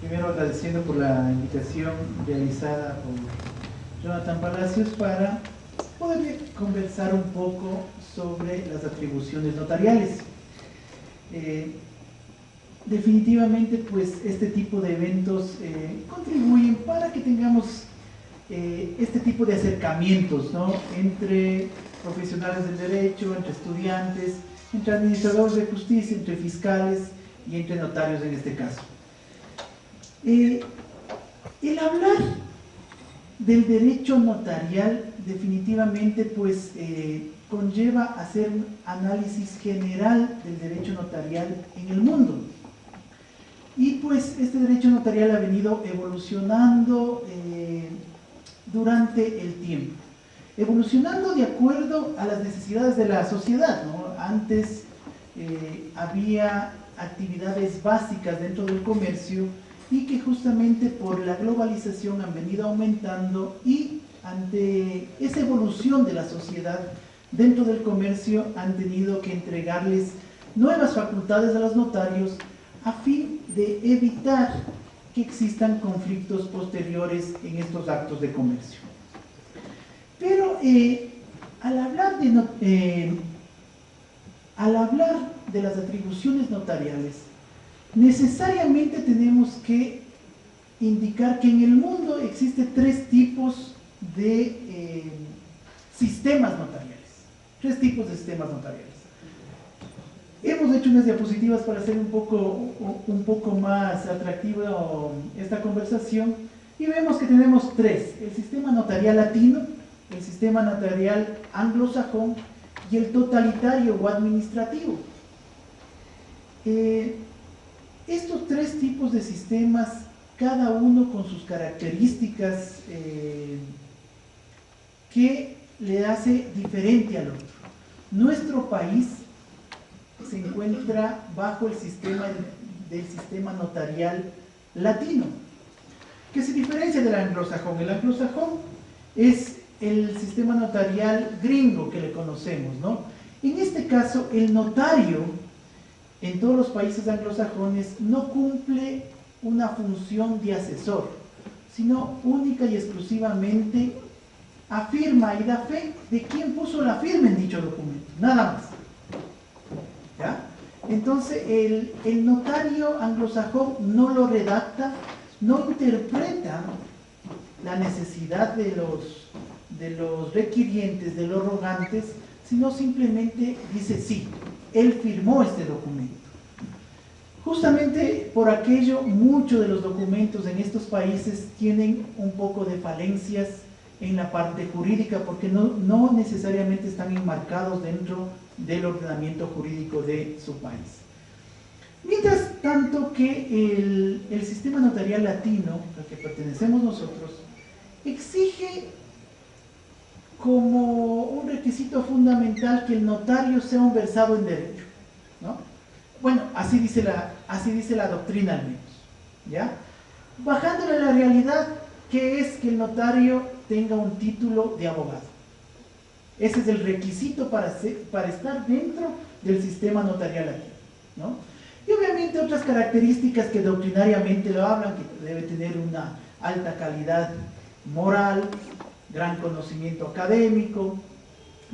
Primero agradeciendo por la invitación realizada por Jonathan Palacios para poder conversar un poco sobre las atribuciones notariales. Definitivamente, pues, este tipo de eventos contribuyen para que tengamos este tipo de acercamientos, ¿no?, entre profesionales del derecho, entre estudiantes, entre administradores de justicia, entre fiscales y entre notarios en este caso. El hablar del derecho notarial definitivamente, pues, conlleva hacer un análisis general del derecho notarial en el mundo. Y pues este derecho notarial ha venido evolucionando durante el tiempo, evolucionando de acuerdo a las necesidades de la sociedad, ¿no? Antes había actividades básicas dentro del comercio y que justamente por la globalización han venido aumentando, y ante esa evolución de la sociedad dentro del comercio han tenido que entregarles nuevas facultades a los notarios a fin de evitar que existan conflictos posteriores en estos actos de comercio. Pero al hablar de las atribuciones notariales, necesariamente tenemos que indicar que en el mundo existen tres tipos de sistemas notariales. Tres tipos de sistemas notariales. Hemos hecho unas diapositivas para hacer un poco más atractiva esta conversación, y vemos que tenemos tres: el sistema notarial latino, el sistema notarial anglosajón y el totalitario o administrativo. Estos tres tipos de sistemas, cada uno con sus características que le hace diferente al otro. Nuestro país se encuentra bajo el sistema notarial latino, que se diferencia del anglosajón. El anglosajón es el sistema notarial gringo que le conocemos, ¿no? En este caso, el notario en todos los países anglosajones no cumple una función de asesor, sino única y exclusivamente afirma y da fe de quién puso la firma en dicho documento, nada más. ¿Ya? Entonces, el notario anglosajón no lo redacta, no interpreta la necesidad de los requirientes, de los rogantes, sino simplemente dice: sí, él firmó este documento. Justamente por aquello, muchos de los documentos en estos países tienen un poco de falencias en la parte jurídica, porque no necesariamente están enmarcados dentro del ordenamiento jurídico de su país. Mientras tanto que el sistema notarial latino, al que pertenecemos nosotros, exige como un requisito fundamental que el notario sea un versado en derecho, ¿no? Bueno, así dice la doctrina al menos, ¿ya? Bajándole a la realidad, ¿qué es que el notario tenga un título de abogado? Ese es el requisito para estar dentro del sistema notarial latino, ¿no? Y obviamente otras características que doctrinariamente lo hablan, que debe tener una alta calidad moral, gran conocimiento académico,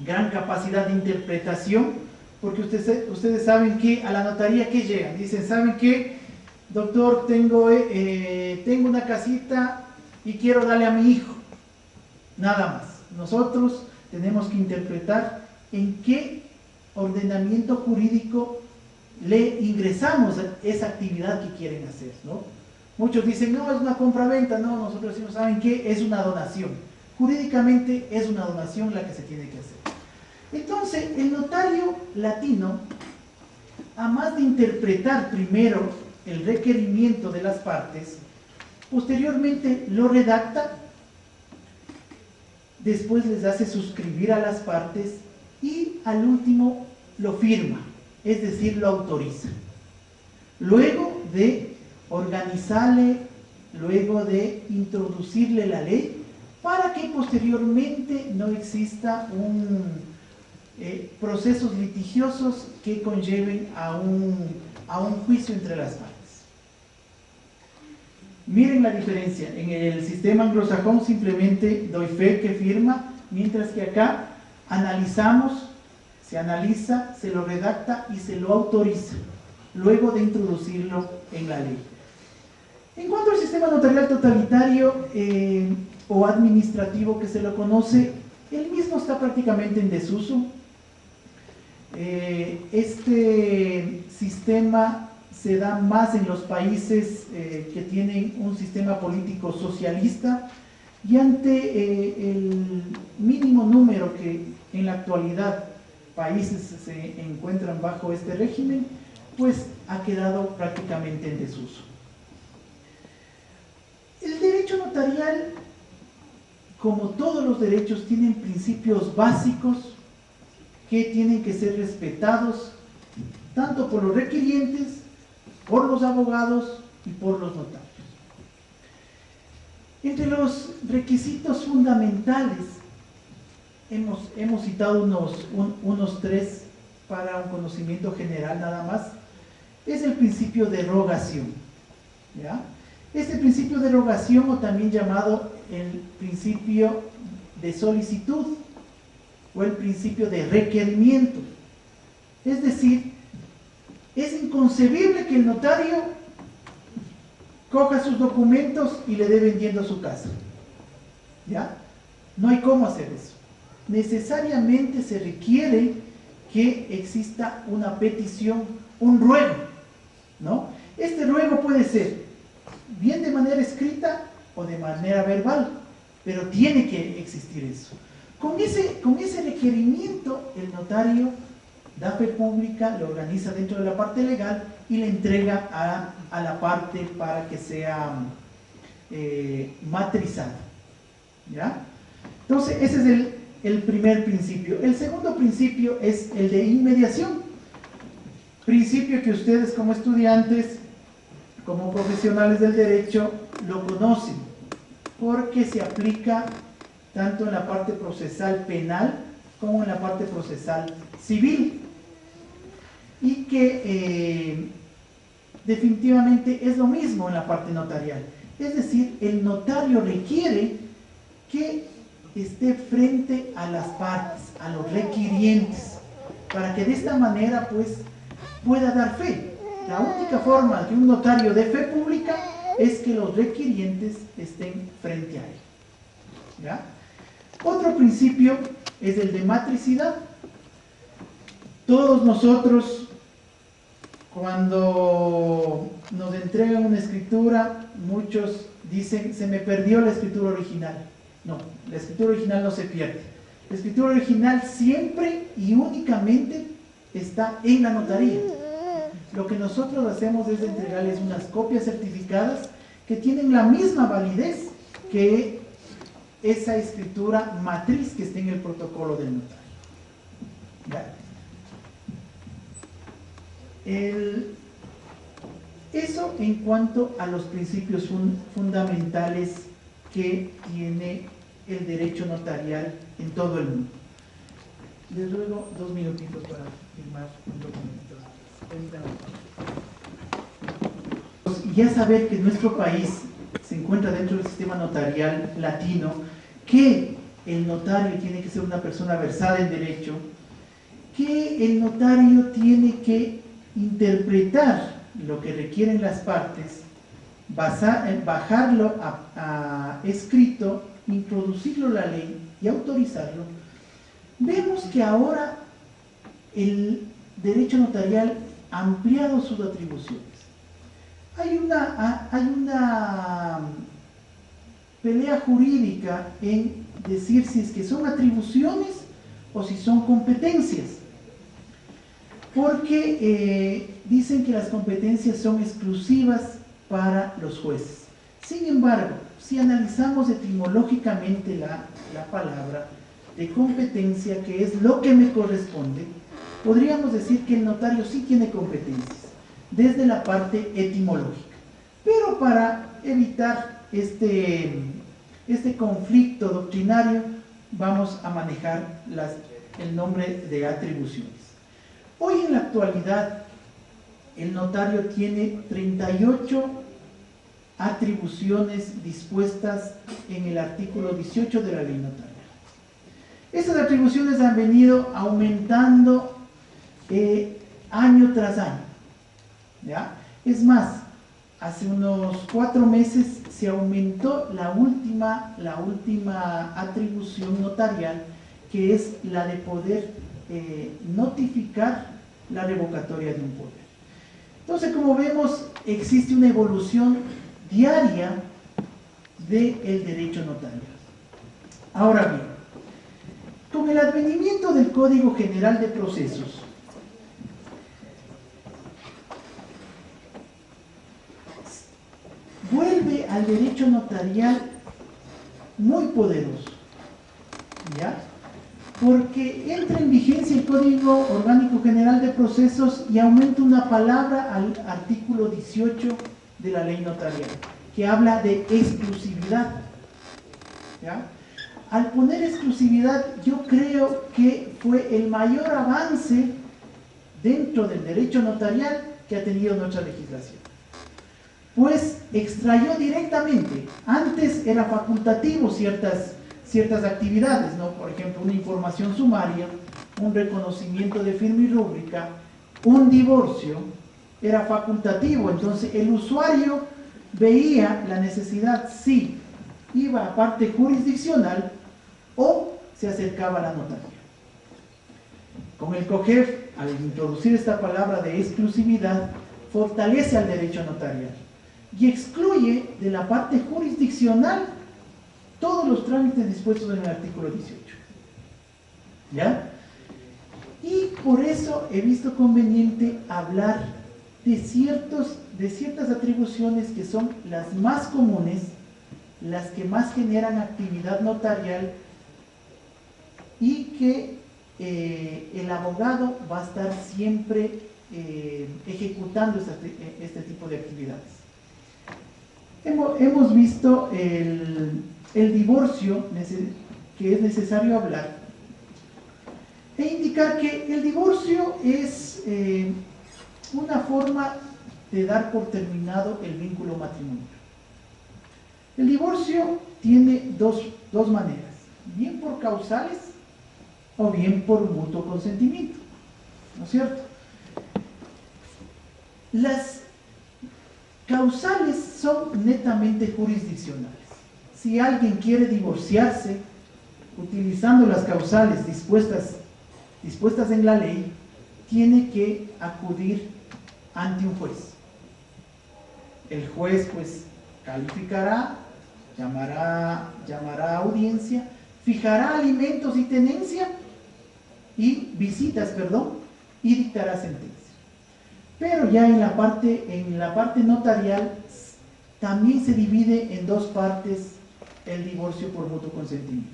gran capacidad de interpretación, porque ustedes saben que a la notaría, ¿qué llegan? Dicen: ¿saben qué, doctor? Tengo una casita y quiero darle a mi hijo. Nada más. Nosotros tenemos que interpretar en qué ordenamiento jurídico le ingresamos a esa actividad que quieren hacer, ¿no? Muchos dicen: no, es una compra-venta. No, nosotros decimos: ¿saben qué? Es una donación. Jurídicamente es una donación la que se tiene que hacer. Entonces, el notario latino, a más de interpretar primero el requerimiento de las partes, posteriormente lo redacta, después les hace suscribir a las partes y al último lo firma, es decir, lo autoriza. Luego de organizarle, luego de introducirle la ley, para que posteriormente no exista procesos litigiosos que conlleven a un juicio entre las partes. Miren la diferencia. En el sistema anglosajón simplemente doy fe que firma, mientras que acá analizamos, se analiza, se lo redacta y se lo autoriza, luego de introducirlo en la ley. En cuanto al sistema notarial totalitario o administrativo que se lo conoce, el mismo está prácticamente en desuso. Este sistema se da más en los países que tienen un sistema político socialista, y ante el mínimo número que en la actualidad países se encuentran bajo este régimen, pues ha quedado prácticamente en desuso. El derecho notarial, como todos los derechos, tienen principios básicos que tienen que ser respetados tanto por los requirientes, por los abogados y por los notarios. Entre los requisitos fundamentales, hemos citado unos tres para un conocimiento general nada más. Es el principio de rogación, ¿ya? Este principio de rogación, o también llamado el principio de solicitud o el principio de requerimiento. Es decir, es inconcebible que el notario coja sus documentos y le dé vendiendo su casa, ¿ya? No hay cómo hacer eso. Necesariamente se requiere que exista una petición, un ruego, ¿no? Este ruego puede ser bien de manera escrita o de manera verbal, pero tiene que existir eso. Con ese requerimiento, el notario da fe pública, lo organiza dentro de la parte legal y le entrega a la parte para que sea matrizado, ¿ya? Entonces, ese es el primer principio. El segundo principio es el de inmediación, principio que ustedes como estudiantes, como profesionales del derecho, lo conocen, porque se aplica tanto en la parte procesal penal como en la parte procesal civil, y que definitivamente es lo mismo en la parte notarial. Es decir, el notario requiere que esté frente a las partes, a los requirientes, para que de esta manera pues pueda dar fe. La única forma que un notario dé fe pública es que los requirientes estén frente a él, ¿ya? Otro principio es el de matricidad. Todos nosotros, cuando nos entregan una escritura, muchos dicen: se me perdió la escritura original. No, la escritura original no se pierde. La escritura original siempre y únicamente está en la notaría. Lo que nosotros hacemos es entregarles unas copias certificadas que tienen la misma validez que esa escritura matriz que está en el protocolo del notario, ¿ya? Eso en cuanto a los principios fundamentales que tiene el derecho notarial en todo el mundo. Les ruego 2 minutitos para firmar un documento. Ya saber que nuestro país se encuentra dentro del sistema notarial latino, que el notario tiene que ser una persona versada en derecho, que el notario tiene que interpretar lo que requieren las partes, bajarlo a escrito, introducirlo en la ley y autorizarlo. Vemos que ahora el derecho notarial ha ampliado sus atribuciones. Hay una pelea jurídica en decir si es que son atribuciones o si son competencias, porque dicen que las competencias son exclusivas para los jueces. Sin embargo, si analizamos etimológicamente la palabra de competencia, que es lo que me corresponde, podríamos decir que el notario sí tiene competencias desde la parte etimológica. Pero para evitar este conflicto doctrinario, vamos a manejar el nombre de atribuciones. Hoy en la actualidad, el notario tiene 38 atribuciones dispuestas en el artículo 18 de la ley notarial. Estas atribuciones han venido aumentando año tras año, ¿ya? Es más, hace unos 4 meses se aumentó la última atribución notarial, que es la de poder notificar la revocatoria de un poder. Entonces, como vemos, existe una evolución diaria del derecho notarial. Ahora bien, con el advenimiento del Código General de Procesos, vuelve al derecho notarial muy poderoso, ¿ya? Porque entra en vigencia el Código Orgánico General de Procesos y aumenta una palabra al artículo 18 de la ley notarial, que habla de exclusividad, ¿ya? Al poner exclusividad, yo creo que fue el mayor avance dentro del derecho notarial que ha tenido nuestra legislación. Pues extrayó directamente, antes era facultativo ciertas actividades, ¿no? Por ejemplo, una información sumaria, un reconocimiento de firma y rúbrica, un divorcio, era facultativo. Entonces el usuario veía la necesidad si iba a parte jurisdiccional o se acercaba a la notaría. Con el COGEF, al introducir esta palabra de exclusividad, fortalece al derecho notarial y excluye de la parte jurisdiccional todos los trámites dispuestos en el artículo 18. ¿Ya? Y por eso he visto conveniente hablar de ciertas atribuciones que son las más comunes, las que más generan actividad notarial y que el abogado va a estar siempre ejecutando este tipo de actividades. Hemos visto el divorcio que es necesario hablar e indicar que el divorcio es una forma de dar por terminado el vínculo matrimonial. El divorcio tiene dos maneras, bien por causales o bien por mutuo consentimiento, ¿no es cierto? Las causales son netamente jurisdiccionales. Si alguien quiere divorciarse utilizando las causales dispuestas en la ley, tiene que acudir ante un juez. El juez pues calificará, llamará a audiencia, fijará alimentos y tenencia y visitas, y dictará sentencia. Pero ya en la parte notarial también se divide en dos partes el divorcio por mutuo consentimiento.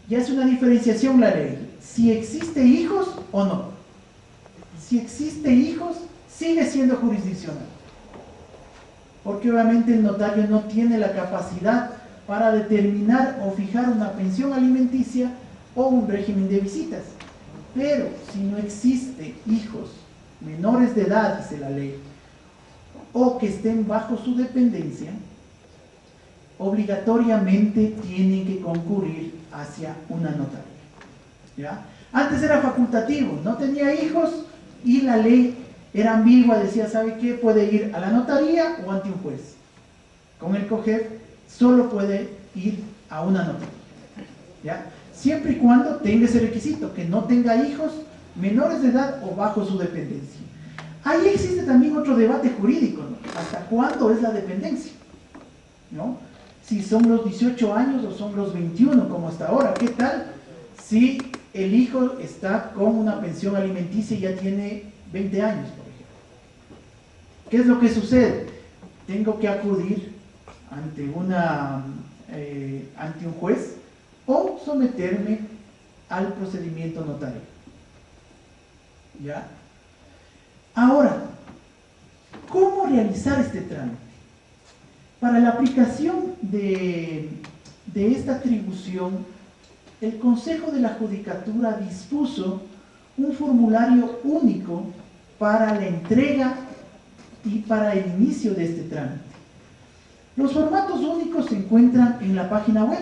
Ya es una diferenciación la ley, si existe hijos o no. Si existe hijos, sigue siendo jurisdiccional, porque obviamente el notario no tiene la capacidad para determinar o fijar una pensión alimenticia o un régimen de visitas. Pero si no existe hijos menores de edad, dice la ley, o que estén bajo su dependencia, obligatoriamente tienen que concurrir hacia una notaría, ¿ya? Antes era facultativo, no tenía hijos y la ley era ambigua, decía, ¿sabe qué? Puede ir a la notaría o ante un juez. Con el COGEF solo puede ir a una notaría, ¿ya? Siempre y cuando tenga ese requisito, que no tenga hijos menores de edad o bajo su dependencia. Ahí existe también otro debate jurídico, ¿no? ¿Hasta cuándo es la dependencia? ¿No? Si son los 18 años o son los 21, como hasta ahora. ¿Qué tal si el hijo está con una pensión alimenticia y ya tiene 20 años, por ejemplo? ¿Qué es lo que sucede? Tengo que acudir ante un juez o someterme al procedimiento notario. ¿Ya? Ahora, ¿cómo realizar este trámite? Para la aplicación de esta atribución, el Consejo de la Judicatura dispuso un formulario único para la entrega y para el inicio de este trámite. Los formatos únicos se encuentran en la página web,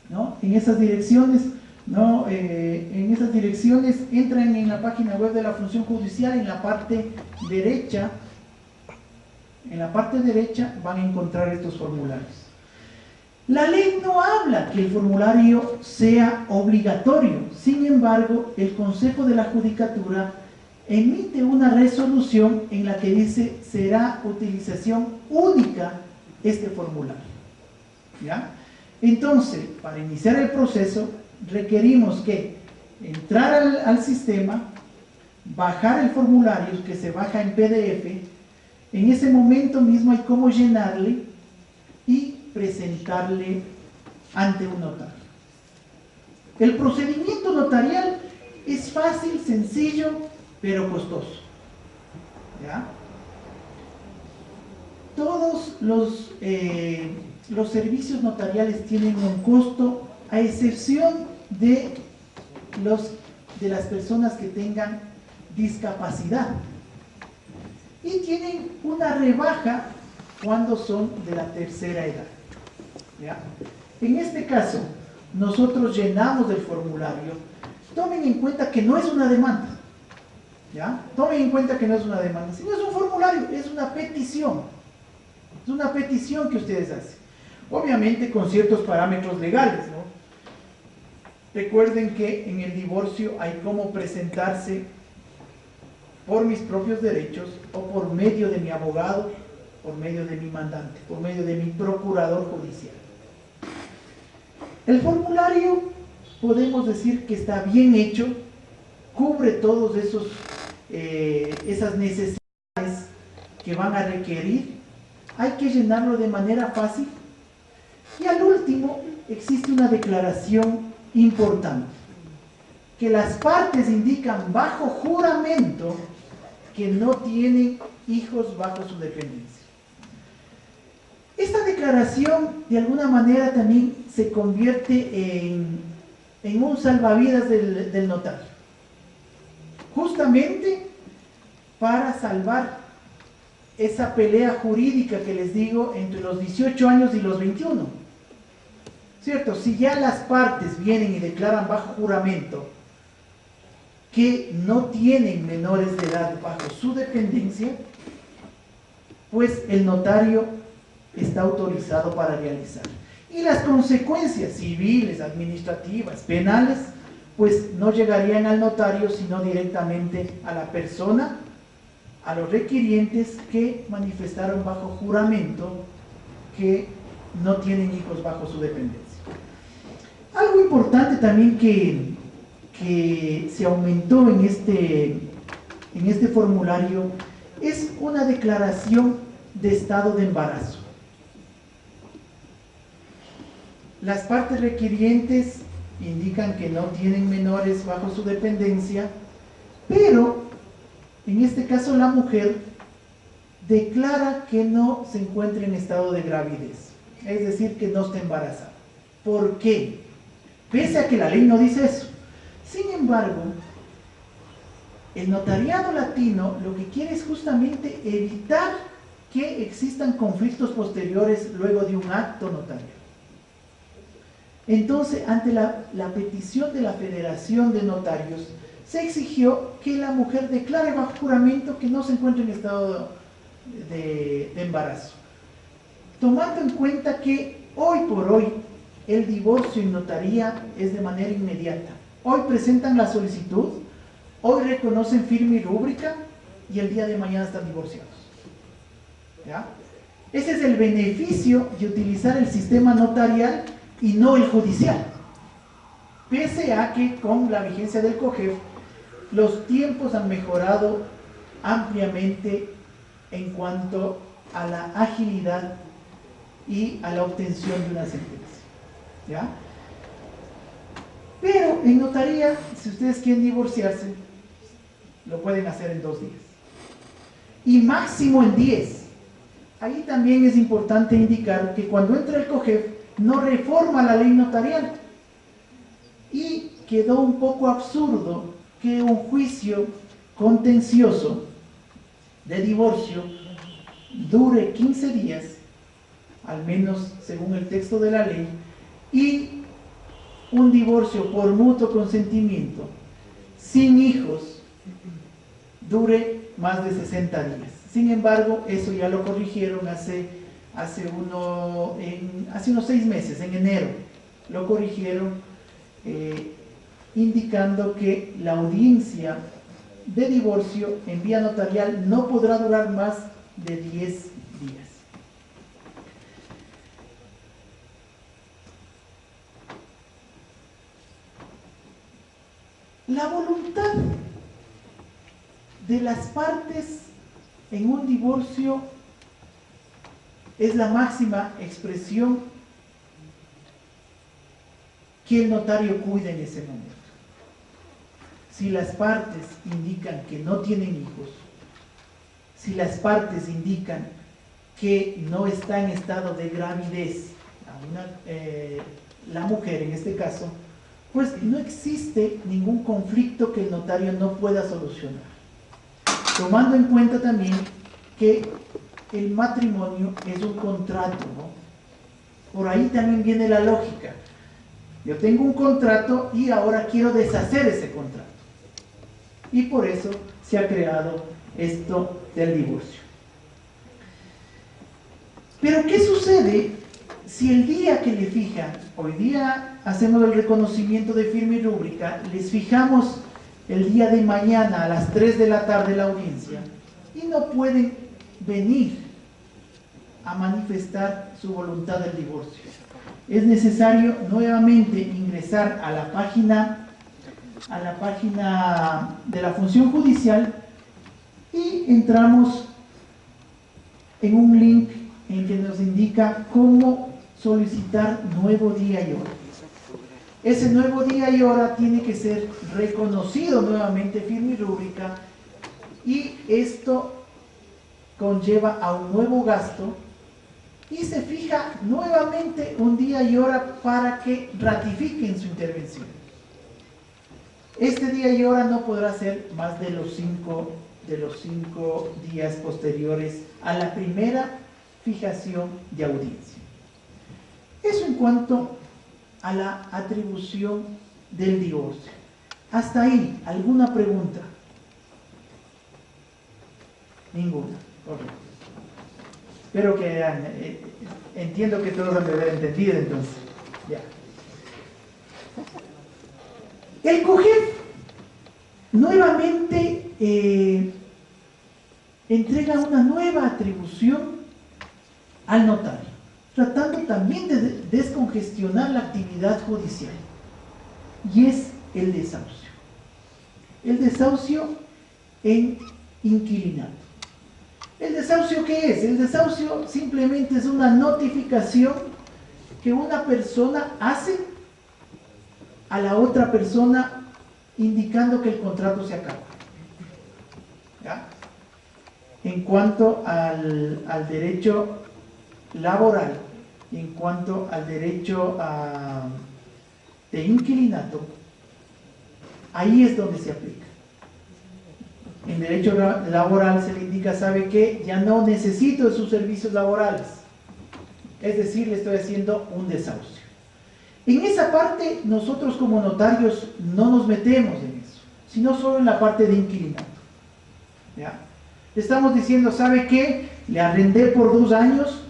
¿no? En esas direcciones, ¿no? En esas direcciones entran en la página web de la función judicial, en la parte derecha. En la parte derecha van a encontrar estos formularios. La ley no habla que el formulario sea obligatorio, sin embargo, el Consejo de la Judicatura emite una resolución en la que dice será utilización única este formulario. ¿Ya? Entonces, para iniciar el proceso, requerimos que entrar al sistema, bajar el formulario que se baja en PDF, en ese momento mismo hay cómo llenarle y presentarle ante un notario. El procedimiento notarial es fácil, sencillo, pero costoso. ¿Ya? Todos los servicios notariales tienen un costo, a excepción de las personas que tengan discapacidad. Y tienen una rebaja cuando son de la tercera edad. ¿Ya? En este caso, nosotros llenamos el formulario. Tomen en cuenta que no es una demanda. ¿Ya? Tomen en cuenta que no es una demanda, sino es un formulario, es una petición. Es una petición que ustedes hacen. Obviamente con ciertos parámetros legales, ¿no? Recuerden que en el divorcio hay cómo presentarse por mis propios derechos o por medio de mi abogado, por medio de mi mandante, por medio de mi procurador judicial. El formulario podemos decir que está bien hecho, cubre todos esas necesidades que van a requerir. Hay que llenarlo de manera fácil. Y al último existe una declaración importante, que las partes indican bajo juramento que no tienen hijos bajo su dependencia. Esta declaración de alguna manera también se convierte en un salvavidas del notario, justamente para salvar esa pelea jurídica que les digo entre los 18 años y los 21. ¿Cierto? Si ya las partes vienen y declaran bajo juramento que no tienen menores de edad bajo su dependencia, pues el notario está autorizado para realizar. Y las consecuencias civiles, administrativas, penales, pues no llegarían al notario, sino directamente a la persona, a los requirientes que manifestaron bajo juramento que no tienen hijos bajo su dependencia. Algo importante también que se aumentó en este formulario es una declaración de estado de embarazo. Las partes requirientes indican que no tienen menores bajo su dependencia, pero en este caso la mujer declara que no se encuentra en estado de gravidez, es decir, que no está embarazada. ¿Por qué? Pese a que la ley no dice eso. Sin embargo, el notariado latino lo que quiere es justamente evitar que existan conflictos posteriores luego de un acto notarial. Entonces, ante la petición de la Federación de Notarios, se exigió que la mujer declare bajo juramento que no se encuentra en estado de embarazo. Tomando en cuenta que hoy por hoy el divorcio en notaría es de manera inmediata. Hoy presentan la solicitud, hoy reconocen firma y rúbrica y el día de mañana están divorciados. ¿Ya? Ese es el beneficio de utilizar el sistema notarial y no el judicial. Pese a que con la vigencia del COGEF los tiempos han mejorado ampliamente en cuanto a la agilidad y a la obtención de una sentencia. ¿Ya? Pero en notaría, si ustedes quieren divorciarse, lo pueden hacer en 2 días. Y máximo en 10. Ahí también es importante indicar que cuando entra el COGEF, no reforma la ley notarial. Y quedó un poco absurdo que un juicio contencioso de divorcio dure 15 días al menos según el texto de la ley, y un divorcio por mutuo consentimiento, sin hijos, dure más de 60 días. Sin embargo, eso ya lo corrigieron hace unos 6 meses, en enero, lo corrigieron, indicando que la audiencia de divorcio en vía notarial no podrá durar más de 10 días. La voluntad de las partes en un divorcio es la máxima expresión que el notario cuida en ese momento. Si las partes indican que no tienen hijos, si las partes indican que no está en estado de gravidez, la mujer en este caso, pues no existe ningún conflicto que el notario no pueda solucionar. Tomando en cuenta también que el matrimonio es un contrato, ¿no? Por ahí también viene la lógica. Yo tengo un contrato y ahora quiero deshacer ese contrato. Y por eso se ha creado esto del divorcio. Pero ¿qué sucede si el día que le fijan, hoy día hacemos el reconocimiento de firma y rúbrica, les fijamos el día de mañana a las 3 de la tarde la audiencia y no pueden venir a manifestar su voluntad del divorcio? Es necesario nuevamente ingresar a la página de la función judicial y entramos en un link en que nos indica cómo solicitar nuevo día y hora. Ese nuevo día y hora tiene que ser reconocido nuevamente firma y rúbrica, y esto conlleva a un nuevo gasto y se fija nuevamente un día y hora para que ratifiquen su intervención. Este día y hora no podrá ser más de los 5 días posteriores a la primera fijación de audiencia. Eso en cuanto a la atribución del divorcio. Hasta ahí, ¿alguna pregunta? Ninguna, correcto. Espero que entiendo que todos han de haber entendido entonces. Ya. El COGEF nuevamente entrega una nueva atribución al notario, tratando también de descongestionar la actividad judicial, y es el desahucio. El desahucio en inquilinato. ¿El desahucio qué es? El desahucio simplemente es una notificación que una persona hace a la otra persona indicando que el contrato se acaba. ¿Ya? En cuanto al derecho laboral y en cuanto al derecho de inquilinato, ahí es donde se aplica. En derecho laboral se le indica, ¿sabe qué? Ya no necesito de sus servicios laborales. Es decir, le estoy haciendo un desahucio. En esa parte nosotros como notarios no nos metemos en eso, sino solo en la parte de inquilinato. ¿Ya? Le estamos diciendo, ¿sabe qué? Le arrendé por 2 años,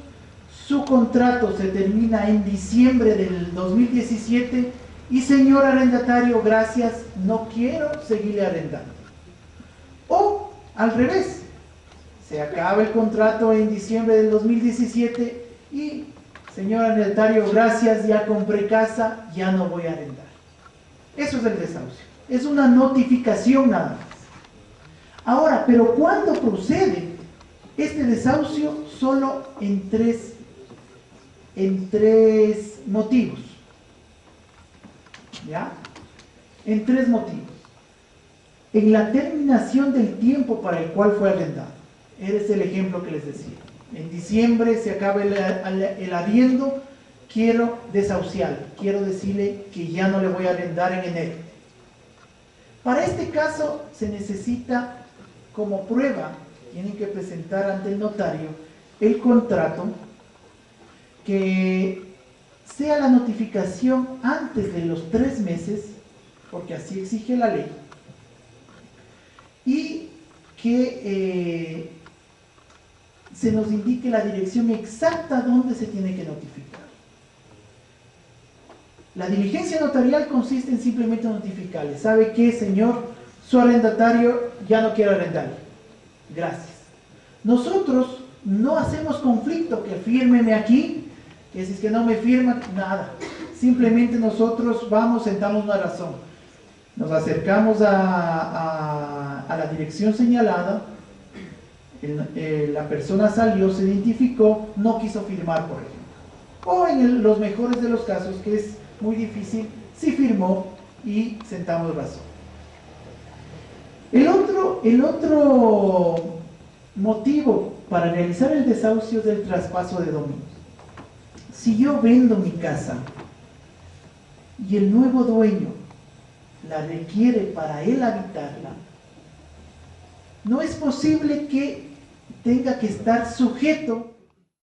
su contrato se termina en diciembre del 2017 y señor arrendatario, gracias, no quiero seguirle arrendando. O al revés, se acaba el contrato en diciembre del 2017 y señor arrendatario, gracias, ya compré casa, ya no voy a arrendar. Eso es el desahucio. Es una notificación nada más. Ahora, pero ¿cuándo procede este desahucio? Solo en tres motivos. ¿Ya? En 3 motivos. En la terminación del tiempo para el cual fue arrendado. Ese es el ejemplo que les decía. En diciembre se acaba el arriendo, quiero desahuciarlo, quiero decirle que ya no le voy a arrendar en enero. Para este caso se necesita como prueba, tienen que presentar ante el notario el contrato que sea la notificación antes de los 3 meses, porque así exige la ley, y que se nos indique la dirección exacta donde se tiene que notificar. La diligencia notarial consiste en simplemente notificarle: ¿sabe qué, señor? Su arrendatario ya no quiere arrendar. Gracias. Nosotros no hacemos conflicto, que fírmeme aquí, que si es que no me firma, nada. Simplemente nosotros vamos, sentamos una razón. Nos acercamos a la dirección señalada, la persona salió, se identificó, no quiso firmar, por ejemplo. O en los mejores de los casos, que es muy difícil, sí firmó y sentamos razón. El otro motivo para realizar el desahucio es el traspaso de dominios. Si yo vendo mi casa y el nuevo dueño la requiere para él habitarla, no es posible que tenga que estar sujeto